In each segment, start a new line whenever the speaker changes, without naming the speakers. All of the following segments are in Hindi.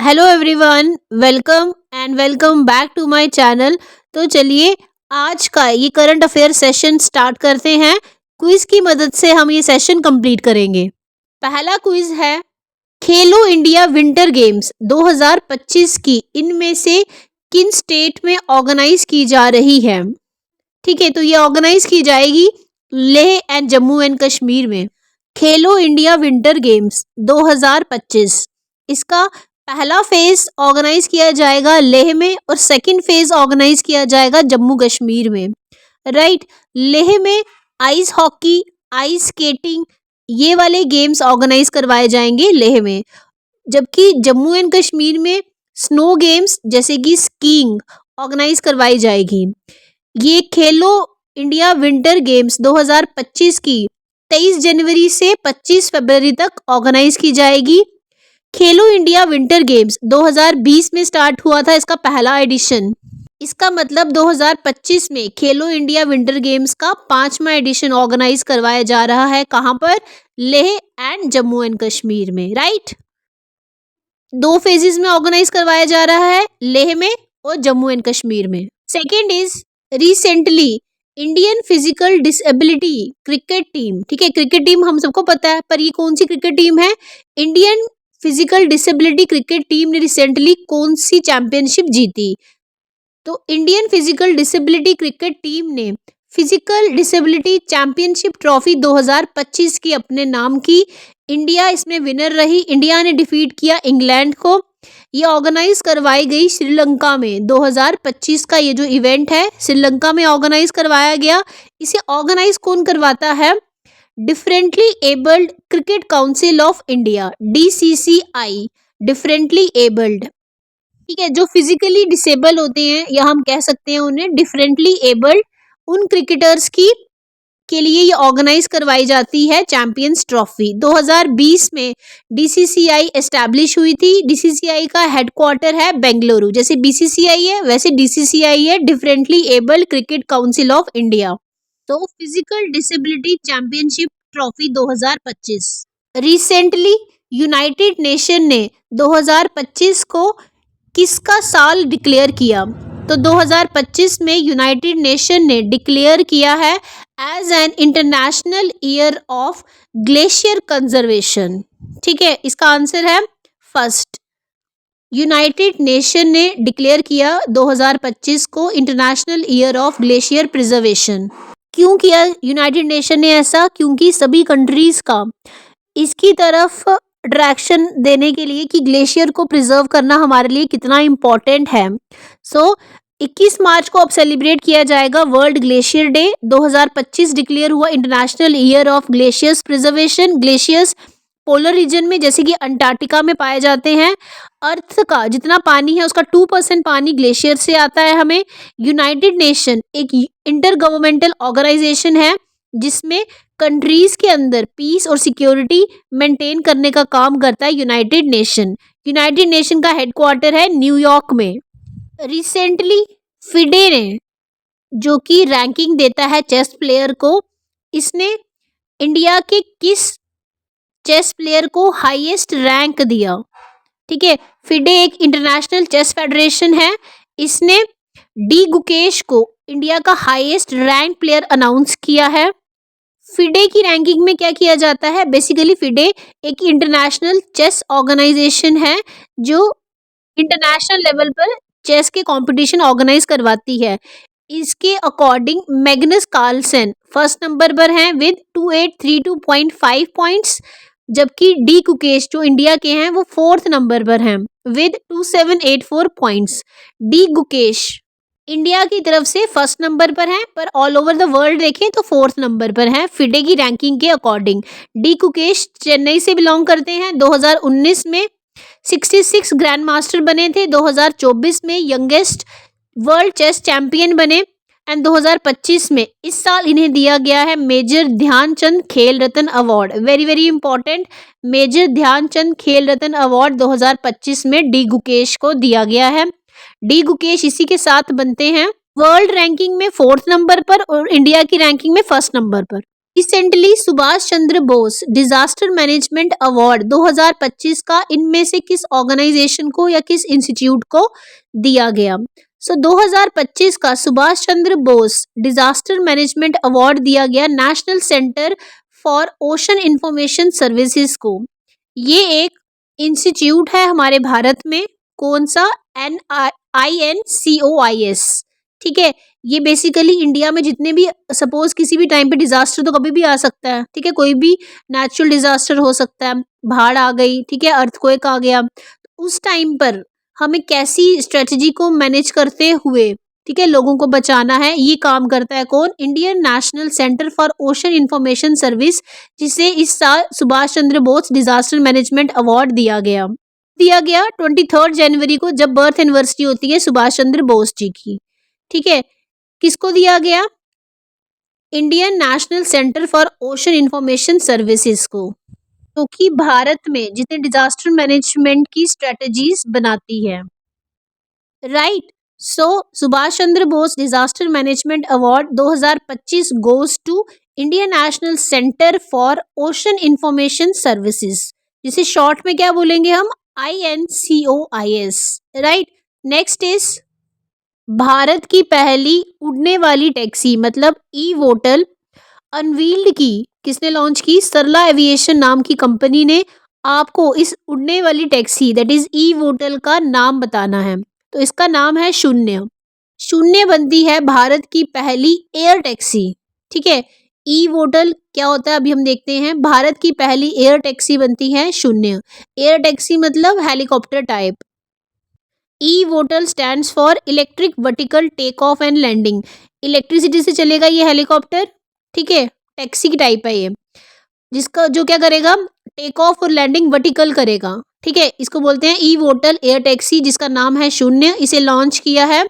Hello everyone, welcome back to my channel. तो चलिए आज का ये करंट अफेयर सेशन स्टार्ट करते हैं। क्विज की मदद से हम ये सेशन कंप्लीट करेंगे। पहला क्विज है, खेलो इंडिया विंटर गेम्स 2025 की इनमें से किन स्टेट में ऑर्गेनाइज की जा रही है। ठीक है, तो ये ऑर्गेनाइज की जाएगी लेह एंड जम्मू एंड कश्मीर में। खेलो इंडिया विंटर गेम्स 2025 इसका पहला फेज ऑर्गेनाइज किया जाएगा लेह में और सेकंड फेज ऑर्गेनाइज किया जाएगा जम्मू कश्मीर में। राइट, लेह में आइस हॉकी, आइस स्केटिंग ये वाले गेम्स ऑर्गेनाइज करवाए जाएंगे लेह में, जबकि जम्मू एंड कश्मीर में स्नो गेम्स जैसे कि स्कीइंग ऑर्गेनाइज करवाई जाएगी। ये खेलो इंडिया विंटर गेम्स 2025 की 23 जनवरी से 25 फरवरी तक ऑर्गेनाइज की जाएगी। खेलो इंडिया विंटर गेम्स 2020 में स्टार्ट हुआ था इसका पहला एडिशन। इसका मतलब 2025 में खेलो इंडिया विंटर गेम्स का 5वां एडिशन ऑर्गेनाइज करवाया जा रहा है। कहाँ पर? लेह एंड जम्मू एंड कश्मीर में। राइट, 2 फेजेस में ऑर्गेनाइज करवाया जा रहा है, लेह में और जम्मू एंड कश्मीर में। Second is recently Indian physical disability cricket team. ठीक है, क्रिकेट टीम हम सबको पता है, पर ये कौन सी क्रिकेट टीम है? Indian physical disability cricket team ने रिसेंटली कौन सी चैंपियनशिप जीती? तो Indian physical disability cricket team ने फिजिकल डिसेबिलिटी चैंपियनशिप ट्रॉफी 2025 की अपने नाम की। इंडिया इसमें विनर रही। इंडिया ने डिफीट किया इंग्लैंड को। ये ऑर्गेनाइज करवाई गई श्रीलंका में। 2025 का ये जो इवेंट है श्रीलंका में ऑर्गेनाइज करवाया गया। इसे ऑर्गेनाइज कौन करवाता है? Differently abled cricket council of India, DCCI, differently abled. ठीक है, जो फिजिकली डिसेबल होते हैं या हम कह सकते हैं उन्हें डिफरेंटली एबल्ड, उन क्रिकेटर्स की के लिए ये ऑर्गेनाइज करवाई जाती है चैंपियंस ट्रॉफी। 2020 में DCCI एस्टैब्लिश हुई थी। DCCI का हेडक्वार्टर है बेंगलुरु। जैसे BCCI है वैसे DCCI है, differently abled cricket council of India. तो physical disability championship trophy 2025 recently United Nation ने 2025 को किसका साल डिक्लेयर किया? तो 2025 में यूनाइटेड नेशन ने डिक्लेयर किया है as an international year of glacier conservation. ठीक है, इसका आंसर है फर्स्ट। यूनाइटेड नेशन ने डिक्लेयर किया 2025 को international year of glacier preservation. क्यों किया यूनाइटेड नेशन ने ऐसा? क्योंकि सभी कंट्रीज का इसकी तरफ अट्रैक्शन देने के लिए कि ग्लेशियर को प्रिजर्व करना हमारे लिए कितना इम्पोर्टेंट है। 21 मार्च को अब सेलिब्रेट किया जाएगा वर्ल्ड ग्लेशियर डे। 2025 डिक्लेयर हुआ international year of glaciers preservation. Glaciers polar region में जैसे कि अंटार्कटिका में पाए जाते हैं। अर्थ का जितना पानी है उसका 2% पानी ग्लेशियर से आता है हमें। यूनाइटेड नेशन एक इंटर गवर्नमेंटल ऑर्गेनाइजेशन है जिसमें कंट्रीज के अंदर पीस और सिक्योरिटी मेंटेन करने का काम करता है यूनाइटेड नेशन। यूनाइटेड नेशन का हेडक्वार्टर है न्यूयॉर्क में। रिसेंटली फिडे ने, जो कि रैंकिंग देता है चेस प्लेयर को, इसने इंडिया के किस चेस प्लेयर को हाईएस्ट रैंक दिया? ठीक है, फिडे एक इंटरनेशनल चेस फेडरेशन है। इसने डी गुकेश को इंडिया का हाईएस्ट रैंक प्लेयर अनाउंस किया है। फिडे की रैंकिंग में क्या किया जाता है? बेसिकली फिडे एक इंटरनेशनल चेस ऑर्गेनाइजेशन है जो इंटरनेशनल लेवल पर चेस के कंपटीशन ऑर्गेनाइज करवाती है। इसके according Magnus Carlsen first number पर हैं विद 2832.5 पॉइंट्स, जबकि डी गुकेश जो इंडिया के हैं वो 4th नंबर पर हैं with 2784 points. D Gukesh India की तरफ से फर्स्ट नंबर पर हैं, पर ऑल ओवर द वर्ल्ड देखें तो 4th नंबर पर हैं फिडे की रैंकिंग के अकॉर्डिंग। डी गुकेश चेन्नई से बिलोंग करते हैं। 2019 में 66 ग्रैंड मास्टर बने थे। 2024 में यंगेस्ट वर्ल्ड चेस चैंपियन बने एंड 2025 में इस साल इन्हें दिया गया है major Dhyanchand Khel Ratna award. Very very important, major Dhyanchand Khel Ratna award 2025 में डी गुकेश को दिया गया है। डी गुकेश इसी के साथ बनते हैं वर्ल्ड रैंकिंग में 4th नंबर पर और इंडिया की रैंकिंग में 1st नंबर पर। Recently Subhash Chandra Bose disaster management award 2025 का इनमें से किस ऑर्गेनाइजेशन को या किस इंस्टीट्यूट को दिया गया? 2025 का Subhash Chandra Bose disaster management award दिया गया national Centre for Ocean Information services को। ये एक इंस्टीट्यूट है हमारे भारत में। कौन सा? INCOIS। ठीक है, ये बेसिकली इंडिया में जितने भी, सपोज किसी भी टाइम पे डिजास्टर तो कभी भी आ सकता है, ठीक है, कोई भी नेचुरल डिजास्टर हो सकता है, बाढ़ आ गई, ठीक है, अर्थक्वेक आ गया, तो उस टाइम पर हमें कैसी स्ट्रेटजी को मैनेज करते हुए, ठीक है, लोगों को बचाना है, ये काम करता है कौन? Indian National Centre for Ocean information service, जिसे इस साल Subhash Chandra Bose disaster management award दिया गया 23 जनवरी को, जब बर्थ एनिवर्सरी होती है सुभाष चंद्र बोस जी की। ठीक है, किसको दिया गया? Indian National Centre for Ocean Information services को, क्योंकि भारत में जितने डिजास्टर मैनेजमेंट की स्ट्रेटजीज बनाती है। Right, so Subhash Chandra Bose disaster management award 2025 goes to Indian National Centre for Ocean Information Services, जिसे शॉर्ट में क्या बोलेंगे हम? INCOIS। Right, next is Bharat की पहली उड़ने वाली टैक्सी मतलब ई-वोटल अनवील्ड की किसने लॉन्च की? सरला एविएशन नाम की कंपनी ने। आपको इस उड़ने वाली टैक्सी दैट इज ई-वोटल का नाम बताना है, तो इसका नाम है शून्य। शून्य बनती है भारत की पहली एयर टैक्सी। ठीक है, ई-वोटल क्या होता है अभी हम देखते हैं। भारत की पहली एयर टैक्सी बनती है शून्य। एयर टैक्सी मतलब helicopter type. EVTOL stands for electric vertical take off and landing. Electricity से चलेगा ये हेलीकॉप्टर, ठीक है, टैक्सी की टाइप है ये, जिसका जो क्या करेगा? टेक ऑफ और लैंडिंग वर्टिकल करेगा। ठीक है, इसको बोलते हैं ई-वोटल एयर टैक्सी, जिसका नाम है शून्य। इसे लॉन्च किया है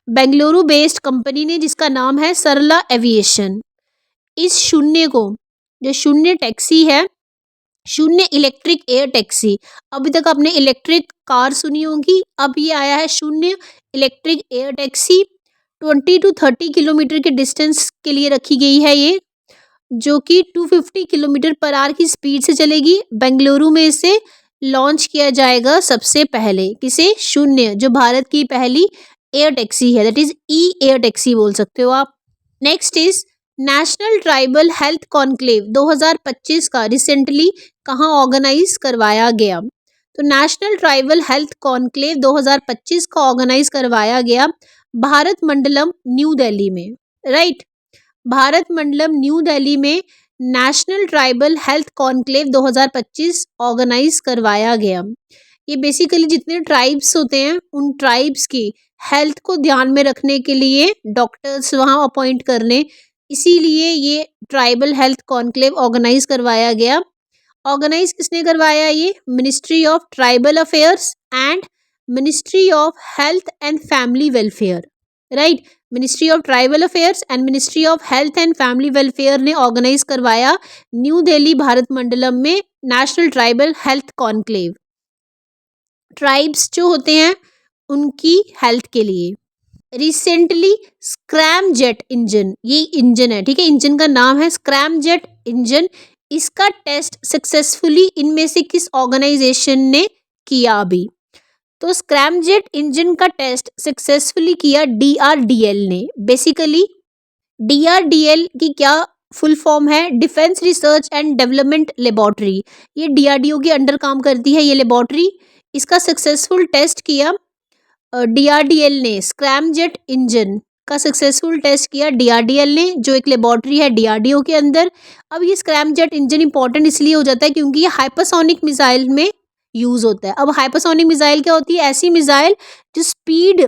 बेंगलुरु बेस्ड कंपनी ने, जिसका नाम है सरला एविएशन। इस शून्य को, जो शून्य टैक्सी है, शून्य इलेक्ट्रिक एयर टैक्सी, अभी तक आपने इलेक्ट्रिक कार सुनी होगी, अब ये आया है शून्य electric air taxi. 20 to 30 kilometre के डिस्टेंस के लिए रखी गई है ये, जो कि 250 किलोमीटर पर आवर की स्पीड से चलेगी। बेंगलुरु में इसे लॉन्च किया जाएगा सबसे पहले। किसे? शून्य, जो भारत की पहली एयर टैक्सी है, that is E air taxi बोल सकते हो आप। Next is national tribal health conclave 2025 का रिसेंटली कहाँ ऑर्गेनाइज करवाया गया? तो नेशनल ट्राइबल हेल्थ कॉन्क्लेव 2025 का ऑर्गेनाइज करवाया गया भारत मंडलम न्यू दिल्ली में। राइट, भारत मंडलम न्यू दिल्ली में national tribal health conclave 2025 organize करवाया गया। ये बेसिकली जितने ट्राइब्स होते हैं उन ट्राइब्स की हेल्थ को ध्यान में रखने के लिए डॉक्टर्स वहाँ अपॉइंट करने, इसीलिए ये ट्राइबल हेल्थ कॉन्क्लेव ऑर्गेनाइज करवाया गया। ऑर्गेनाइज किसने करवाया? ये ministry of tribal affairs and ministry of health and family welfare. Right, ministry of tribal affairs and ministry of health and family welfare ने ऑर्गेनाइज करवाया न्यू दिल्ली भारत मंडलम में national tribal health conclave. Tribes जो होते हैं उनकी हेल्थ के लिए। रिसेंटली स्क्रैम जेट इंजन, ये इंजन है, ठीक है, इंजन का नाम है स्क्रैम जेट इंजन। इसका टेस्ट सक्सेसफुली इनमें से किस ऑर्गेनाइजेशन ने किया अभी? तो स्क्रैम जेट इंजन का टेस्ट सक्सेसफुली किया DRDL ने। बेसिकली DRDL की क्या फुल फॉर्म है? Defence research and development laboratory. ये DRDO के अंडर काम करती है ये लेबोरेटरी। इसका सक्सेसफुल टेस्ट किया DRDL ने। स्क्रैम जेट इंजन का सक्सेसफुल टेस्ट किया DRDL ने, जो एक लेबोरेटरी है DRDO के अंदर। अब ये स्क्रैम जेट इंजन इंपॉर्टेंट इसलिए हो जाता है क्योंकि ये हाइपरसोनिक मिसाइल में यूज होता है। अब हाइपरसोनिक मिसाइल क्या होती है? ऐसी मिसाइल जो स्पीड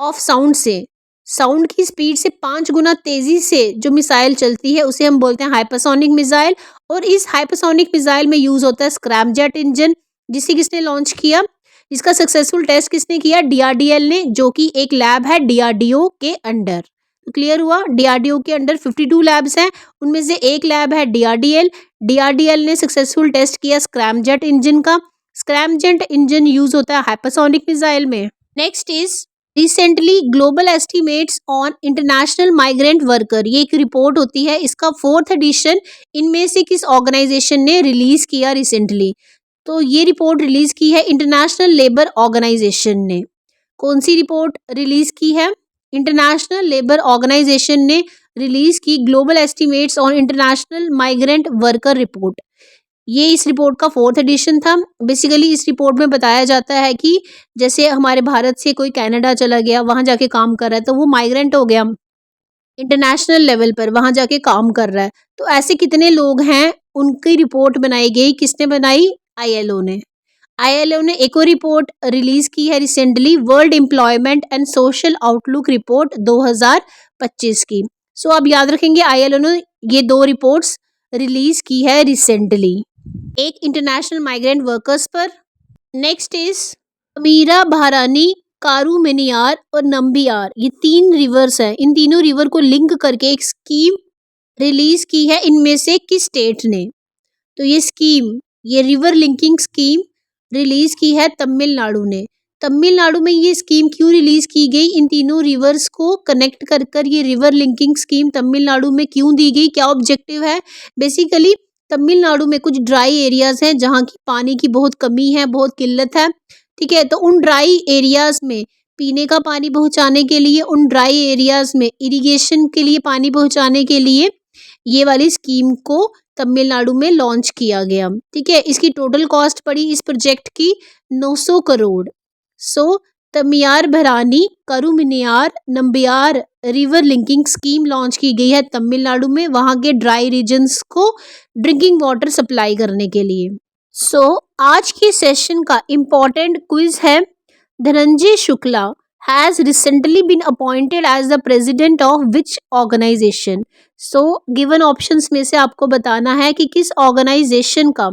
ऑफ साउंड से, साउंड की स्पीड से 5 गुना तेजी से जो मिसाइल चलती है उसे हम बोलते हैं हाइपरसोनिक मिसाइल। और इस हाइपरसोनिक मिसाइल में यूज होता है स्क्रैम जेट इंजन, जिसे किसने लॉन्च किया? इसका सक्सेसफुल टेस्ट किसने किया? DRDL ने, जो कि एक लैब है DRDO के अंडर। तो क्लियर हुआ, DRDO के अंडर 52 लैब्स हैं, उनमें से एक लैब है DRDL। DRDL ने सक्सेसफुल टेस्ट किया स्क्रैम जेट इंजन का। स्क्रैम जेट इंजन यूज होता है हाइपरसोनिक मिसाइल में। Next is recently global estimates on international migrant worker, ये एक रिपोर्ट होती है, इसका 4th एडिशन इनमें से किस ऑर्गेनाइजेशन ने रिलीज किया रिसेंटली? तो ये रिपोर्ट रिलीज की है इंटरनेशनल लेबर ऑर्गेनाइजेशन ने। कौन सी रिपोर्ट रिलीज की है? इंटरनेशनल लेबर ऑर्गेनाइजेशन ने रिलीज की global estimates on international migrant worker report. ये इस रिपोर्ट का 4th एडिशन था। बेसिकली इस रिपोर्ट में बताया जाता है कि जैसे हमारे भारत से कोई कनाडा चला गया, वहाँ जाके काम कर रहा है, तो वो माइग्रेंट हो गया, इंटरनेशनल लेवल पर वहाँ जाके काम कर रहा है। तो ऐसे कितने लोग हैं, उनकी रिपोर्ट बनाई गई। किसने बनाई? आईएलओ ने। आईएलओ ने एक और रिपोर्ट रिलीज की है recently, world employment and social outlook report 2025 की। सो आप याद रखेंगे आईएलओ ने ये 2 रिपोर्ट्स रिलीज की है रिसेंटली, एक इंटरनेशनल माइग्रेंट वर्कर्स पर, नेक्स्ट इज अमीरा बहारानी, कारू मिनियार और नंबियार। ये 3 रिवर्स हैं, इन तीनों रिवर को लिंक करके एक स्कीम रिलीज की है, इनमें से किस स्टेट ने? तो ये स्कीम, ये रिवर लिंकिंग स्कीम रिलीज की है तमिलनाडु ने। तमिलनाडु में ये स्कीम क्यों रिलीज की गई? इन तीनों रिवर्स को कनेक्ट कर कर ये रिवर लिंकिंग स्कीम तमिलनाडु में क्यों दी गई? क्या ऑब्जेक्टिव है? बेसिकली तमिलनाडु में कुछ ड्राई एरियाज हैं जहाँ की पानी की बहुत कमी है, बहुत किल्लत है, ठीक है। तो उन ड्राई एरियाज में पीने का पानी पहुंचाने के लिए, उन ड्राई एरियाज में इरिगेशन के लिए पानी पहुंचाने के लिए ये वाली स्कीम को तमिलनाडु में लॉन्च किया गया, ठीक है। इसकी टोटल कॉस्ट पड़ी इस प्रोजेक्ट की 900 crore. So Tamirabarani Karumeniyar Nambiyar river linking scheme launch की गई है तमिलनाडु में, वहाँ के ड्राई रीजन्स को ड्रिंकिंग वाटर सप्लाई करने के लिए। आज के सेशन का इम्पोर्टेंट क्विज है, Dhananjay Shukla has recently been appointed as the president of which organization? So given options में से आपको बताना है कि किस ऑर्गेनाइजेशन का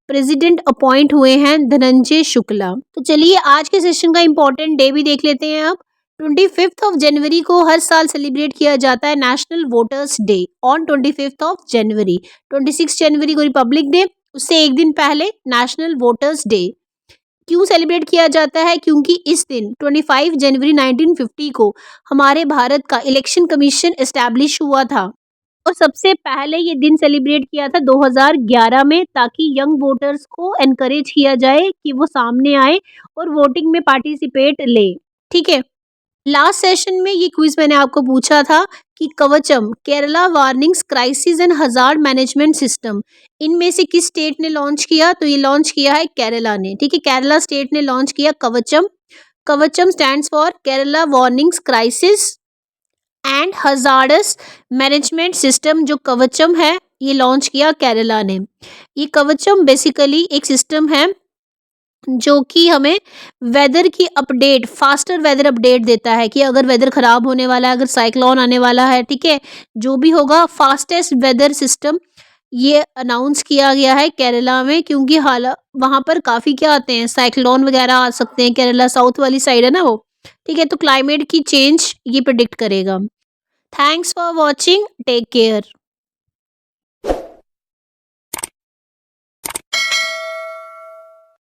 प्रेसिडेंट अपॉइंट हुए हैं धनंजय शुक्ला। तो चलिए आज के सेशन का इम्पोर्टेंट डे भी देख लेते हैं। अब 25 जनवरी को हर साल सेलिब्रेट किया जाता है नेशनल वोटर्स डे ऑन 25 जनवरी। 26 जनवरी को रिपब्लिक डे, उससे एक दिन पहले नेशनल वोटर्स डे। क्यों सेलिब्रेट किया जाता है? क्योंकि इस दिन 25 जनवरी 1950 को हमारे भारत का इलेक्शन कमीशन एस्टैब्लिश हुआ था और सबसे पहले ये दिन सेलिब्रेट किया था 2011 में, ताकि यंग वोटर्स को एनकरेज किया जाए कि वो सामने आए और वोटिंग में पार्टिसिपेट ले, ठीक है। लास्ट सेशन में ये क्विज मैंने आपको पूछा था कि Kavacham Kerala warnings crisis and hazard management system इनमें से किस स्टेट ने लॉन्च किया? तो ये लॉन्च किया है केरला ने, ठीक है। केरला स्टेट ने लॉन्च किया Kavacham. Kavacham stands for Kerala warnings crisis and hazards management system. जो कवचम है ये लॉन्च किया केरला ने। ये कवचम बेसिकली एक सिस्टम है जो कि हमें वेदर की अपडेट, फास्टर वेदर अपडेट देता है कि अगर वेदर ख़राब होने वाला है, अगर साइक्लोन आने वाला है, ठीक है, जो भी होगा फास्टेस्ट वेदर सिस्टम ये अनाउंस किया गया है केरला में, क्योंकि हाल वहाँ पर काफ़ी क्या आते हैं, साइक्लोन वगैरह आ सकते हैं। केरला साउथ वाली साइड है ना वो, ठीक है। तो क्लाइमेट की चेंज ये प्रिडिक्ट करेगा। Thanks for watching, take care.